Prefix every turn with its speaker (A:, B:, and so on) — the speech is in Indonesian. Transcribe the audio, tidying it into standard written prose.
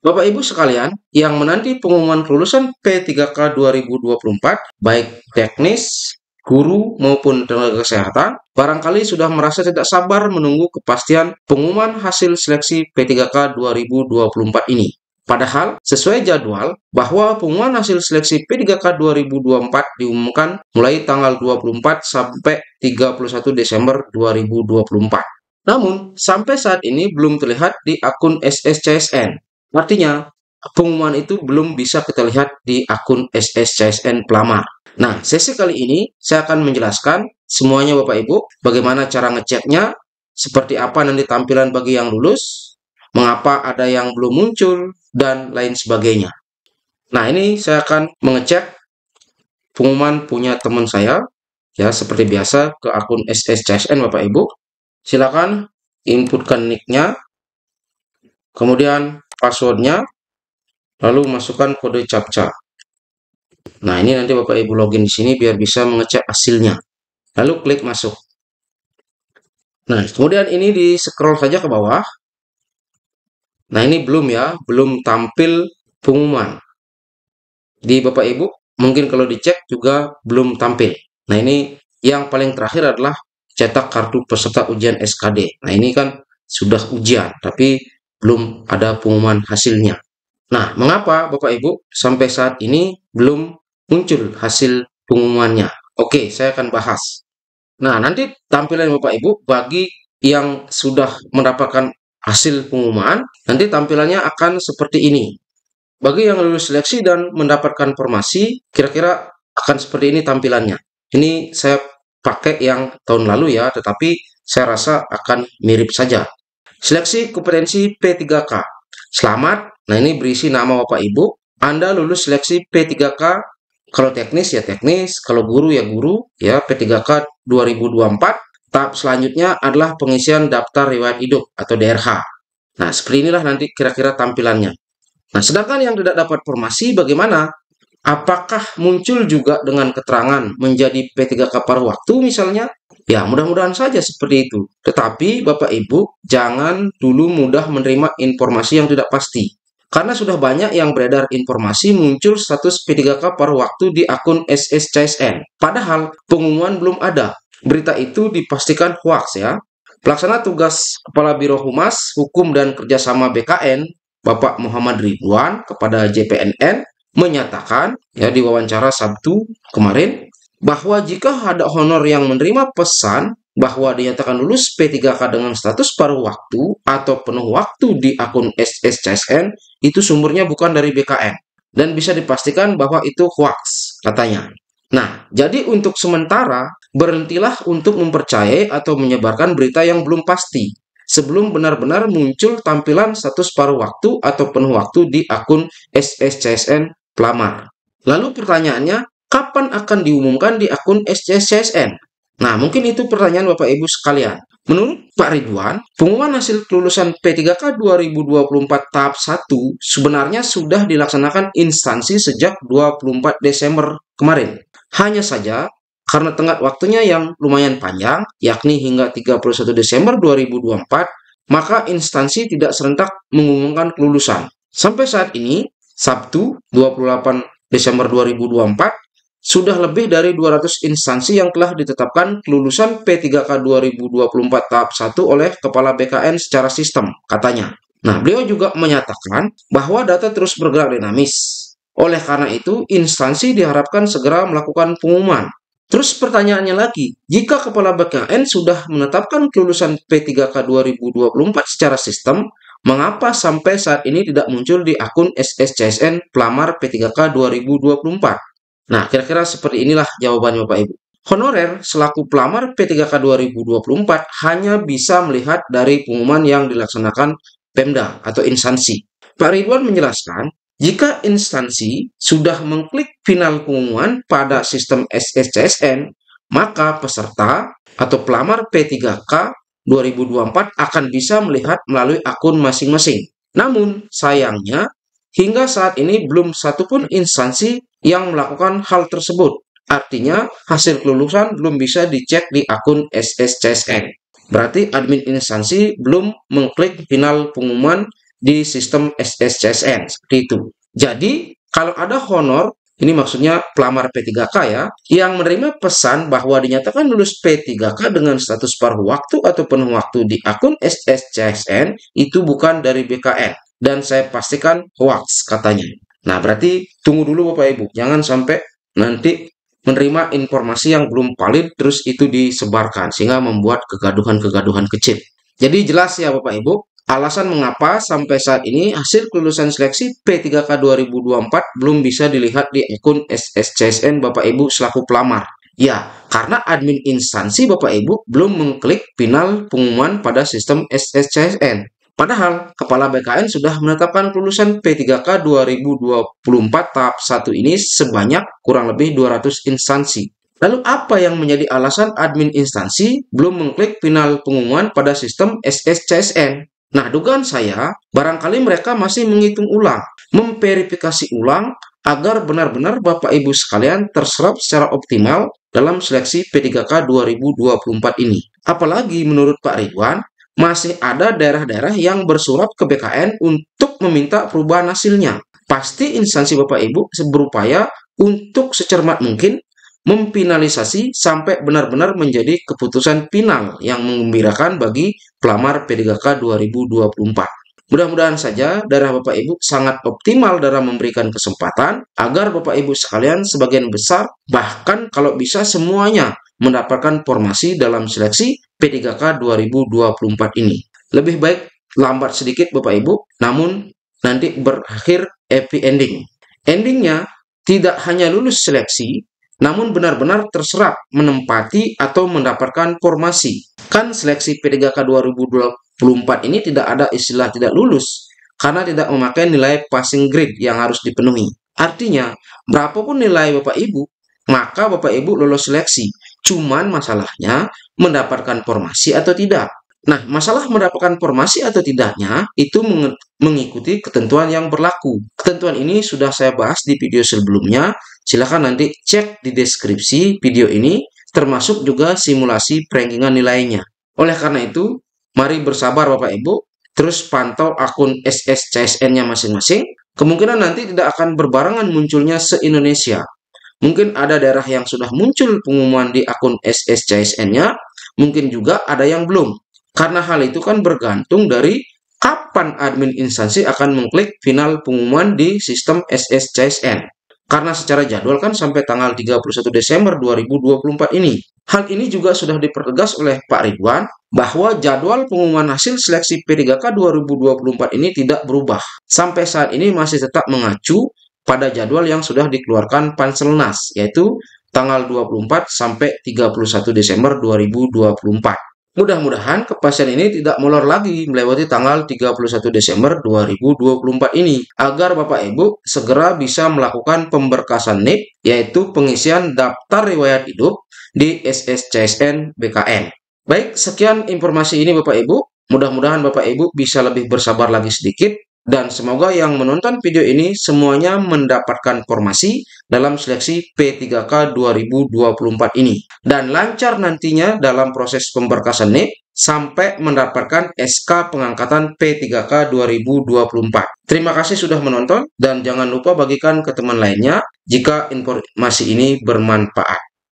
A: Bapak Ibu sekalian, yang menanti pengumuman kelulusan P3K 2024, baik teknis, guru maupun tenaga kesehatan, barangkali sudah merasa tidak sabar menunggu kepastian pengumuman hasil seleksi P3K 2024 ini. Padahal, sesuai jadwal, bahwa pengumuman hasil seleksi P3K 2024 diumumkan mulai tanggal 24 sampai 31 Desember 2024. Namun, sampai saat ini belum terlihat di akun SSCSN. Artinya, pengumuman itu belum bisa kita lihat di akun SSCSN pelamar. Nah, sesi kali ini saya akan menjelaskan semuanya Bapak Ibu, bagaimana cara ngeceknya, seperti apa nanti tampilan bagi yang lulus, mengapa ada yang belum muncul, dan lain sebagainya. Nah, ini saya akan mengecek pengumuman punya teman saya, ya seperti biasa ke akun SSCSN Bapak Ibu. Silakan inputkan nick-nya, kemudian passwordnya, lalu masukkan kode captcha. Nah, ini nanti Bapak Ibu login di sini biar bisa mengecek hasilnya. Lalu klik masuk. Nah, kemudian ini di scroll saja ke bawah. Nah, ini belum ya, belum tampil pengumuman. Di Bapak Ibu, mungkin kalau dicek juga belum tampil. Nah, ini yang paling terakhir adalah cetak kartu peserta ujian SKD. Nah, ini kan sudah ujian, tapi belum ada pengumuman hasilnya. Nah, mengapa Bapak Ibu sampai saat ini belum muncul hasil pengumumannya? Oke, saya akan bahas. Nah, nanti tampilan Bapak Ibu bagi yang sudah mendapatkan hasil pengumuman, nanti tampilannya akan seperti ini. Bagi yang lulus seleksi dan mendapatkan formasi, kira-kira akan seperti ini tampilannya. Ini saya pakai yang tahun lalu ya, tetapi saya rasa akan mirip saja. Seleksi kompetensi P3K. Selamat. Nah, ini berisi nama Bapak Ibu. Anda lulus seleksi P3K. Kalau teknis ya teknis, kalau guru ya guru, ya P3K 2024. Tahap selanjutnya adalah pengisian daftar riwayat hidup atau DRH. Nah, seperti inilah nanti kira-kira tampilannya. Nah, sedangkan yang tidak dapat formasi bagaimana? Apakah muncul juga dengan keterangan menjadi P3K paruh waktu misalnya? Ya, mudah-mudahan saja seperti itu. Tetapi Bapak Ibu, jangan dulu mudah menerima informasi yang tidak pasti. Karena sudah banyak yang beredar informasi muncul status P3K paruh waktu di akun SSCSN. Padahal pengumuman belum ada. Berita itu dipastikan hoax ya. Pelaksana tugas Kepala Biro Humas, Hukum dan Kerjasama BKN, Bapak Muhammad Ridwan kepada JPNN menyatakan ya di wawancara Sabtu kemarin bahwa jika ada honor yang menerima pesan bahwa dinyatakan lulus P3K dengan status paruh waktu atau penuh waktu di akun SSCSN, itu sumbernya bukan dari BKN dan bisa dipastikan bahwa itu hoax katanya. Nah, jadi untuk sementara berhentilah untuk mempercayai atau menyebarkan berita yang belum pasti sebelum benar-benar muncul tampilan status paruh waktu atau penuh waktu di akun SSCSN pelamar. Lalu pertanyaannya, kapan akan diumumkan di akun SSCSN? Nah, mungkin itu pertanyaan Bapak Ibu sekalian. Menurut Pak Ridwan, pengumuman hasil kelulusan P3K 2024 tahap 1 sebenarnya sudah dilaksanakan instansi sejak 24 Desember kemarin. Hanya saja, karena tenggat waktunya yang lumayan panjang, yakni hingga 31 Desember 2024, maka instansi tidak serentak mengumumkan kelulusan. Sampai saat ini, Sabtu 28 Desember 2024, sudah lebih dari 200 instansi yang telah ditetapkan kelulusan P3K 2024 tahap 1 oleh Kepala BKN secara sistem, katanya. Nah, beliau juga menyatakan bahwa data terus bergerak dinamis. Oleh karena itu, instansi diharapkan segera melakukan pengumuman. Terus pertanyaannya lagi, jika Kepala BKN sudah menetapkan kelulusan P3K 2024 secara sistem, mengapa sampai saat ini tidak muncul di akun SSCSN pelamar P3K 2024? Nah, kira-kira seperti inilah jawabannya Bapak Ibu. Honorer selaku pelamar P3K 2024 hanya bisa melihat dari pengumuman yang dilaksanakan Pemda atau instansi. Pak Ridwan menjelaskan, jika instansi sudah mengklik final pengumuman pada sistem SSCSN, maka peserta atau pelamar P3K 2024 akan bisa melihat melalui akun masing-masing. Namun, sayangnya, hingga saat ini belum satupun instansi yang melakukan hal tersebut. Artinya, hasil kelulusan belum bisa dicek di akun SSCSN. Berarti admin instansi belum mengklik final pengumuman di sistem SSCSN, seperti itu. Jadi, kalau ada honor, ini maksudnya pelamar P3K ya, yang menerima pesan bahwa dinyatakan lulus P3K dengan status paruh waktu atau penuh waktu di akun SSCSN, itu bukan dari BKN. Dan saya pastikan hoax katanya. Nah, berarti tunggu dulu Bapak Ibu, jangan sampai nanti menerima informasi yang belum valid terus itu disebarkan sehingga membuat kegaduhan-kegaduhan kecil. Jadi jelas ya Bapak Ibu, alasan mengapa sampai saat ini hasil kelulusan seleksi P3K 2024 belum bisa dilihat di akun SSCSN Bapak Ibu selaku pelamar. Ya, karena admin instansi Bapak Ibu belum mengklik final pengumuman pada sistem SSCSN. Padahal, Kepala BKN sudah menetapkan kelulusan P3K 2024 tahap 1 ini sebanyak kurang lebih 200 instansi. Lalu apa yang menjadi alasan admin instansi belum mengklik final pengumuman pada sistem SSCSN? Nah, dugaan saya, barangkali mereka masih menghitung ulang, memverifikasi ulang, agar benar-benar Bapak Ibu sekalian terserap secara optimal dalam seleksi P3K 2024 ini. Apalagi menurut Pak Ridwan, masih ada daerah-daerah yang bersurat ke BKN untuk meminta perubahan hasilnya. Pasti instansi Bapak Ibu berupaya untuk secermat mungkin memfinalisasi sampai benar-benar menjadi keputusan final yang menggembirakan bagi pelamar P3K 2024. Mudah-mudahan saja daerah Bapak Ibu sangat optimal dalam memberikan kesempatan agar Bapak Ibu sekalian sebagian besar, bahkan kalau bisa semuanya, mendapatkan formasi dalam seleksi P3K 2024 ini. Lebih baik lambat sedikit Bapak Ibu, namun nanti berakhir happy ending. Endingnya tidak hanya lulus seleksi, namun benar-benar terserap menempati atau mendapatkan formasi. Kan seleksi P3K 2024 ini tidak ada istilah tidak lulus, karena tidak memakai nilai passing grade yang harus dipenuhi. Artinya, berapapun nilai Bapak Ibu, maka Bapak Ibu lolos seleksi. Cuman masalahnya mendapatkan formasi atau tidak. Nah, masalah mendapatkan formasi atau tidaknya itu mengikuti ketentuan yang berlaku. Ketentuan ini sudah saya bahas di video sebelumnya. Silahkan nanti cek di deskripsi video ini, termasuk juga simulasi perankingan nilainya. Oleh karena itu, mari bersabar Bapak Ibu, terus pantau akun SSCSN-nya masing-masing. Kemungkinan nanti tidak akan berbarengan munculnya se-Indonesia. Mungkin ada daerah yang sudah muncul pengumuman di akun SSCSN-nya, mungkin juga ada yang belum. Karena hal itu kan bergantung dari kapan admin instansi akan mengklik final pengumuman di sistem SSCSN. Karena secara jadwal kan sampai tanggal 31 Desember 2024 ini. Hal ini juga sudah dipertegas oleh Pak Ridwan bahwa jadwal pengumuman hasil seleksi P3K 2024 ini tidak berubah. Sampai saat ini masih tetap mengacu pada jadwal yang sudah dikeluarkan Panselnas, yaitu tanggal 24 sampai 31 Desember 2024. Mudah-mudahan kepastian ini tidak molor lagi melewati tanggal 31 Desember 2024 ini, agar Bapak Ibu segera bisa melakukan pemberkasan NIP, yaitu pengisian daftar riwayat hidup di SSCSN BKN. Baik, sekian informasi ini Bapak Ibu. Mudah-mudahan Bapak Ibu bisa lebih bersabar lagi sedikit. Dan semoga yang menonton video ini semuanya mendapatkan formasi dalam seleksi P3K 2024 ini. Dan lancar nantinya dalam proses pemberkasan NIP sampai mendapatkan SK pengangkatan P3K 2024. Terima kasih sudah menonton dan jangan lupa bagikan ke teman lainnya jika informasi ini bermanfaat.